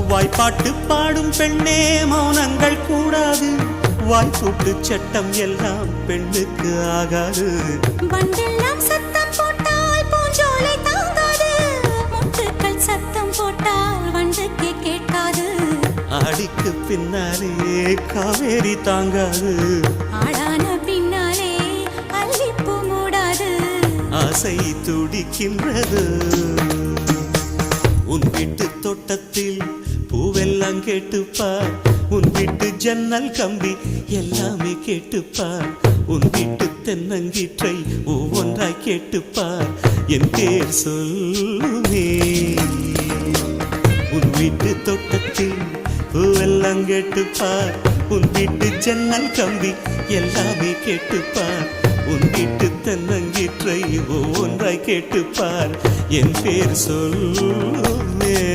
வாய்ப்பாட்டு பாடும் பெண்ணே மௌனங்கள் கூடாது. வாய்ப்பூட்டு சட்டம் எல்லாம் பெண்ணுக்கு ஆகாது. வண்டெல்லாம் சத்தம் போட்டால் பூஞ்சோலை தாங்காது. முட்டுக்கள் சத்தம் போட்டால் வண்டுக்கு கேட்காது. ஆடிக்கு பின்னாலே காவேரி தாங்காது. ஆடான பின்னாலே அல்லிப்பூ மூடாது. ஆசை துடிக்கின்றது. உன் வீட்டு தோட்டத்தில் பூவெல்லாம் கேட்டுப்பார். உன் வீட்டு ஜன்னல் கம்பி எல்லாமே கேட்டுப்பார். உன் வீட்டு தென்னங்கீற்றை ஒவ்வொன்றாய் கேட்டுப்பார். என் பேர் சொல்லுமே. உன் வீட்டு தோட்டத்தில் பூவெல்லாம் கேட்டுப்பார். உன் வீட்டு ஜன்னல் கம்பி எல்லாமே கேட்டுப்பார். உன் வீட்டு தென்னங்கீற்றை ஒவ்வொன்றாய் கேட்டுப்பார். என் பேர் சொல்லுமே.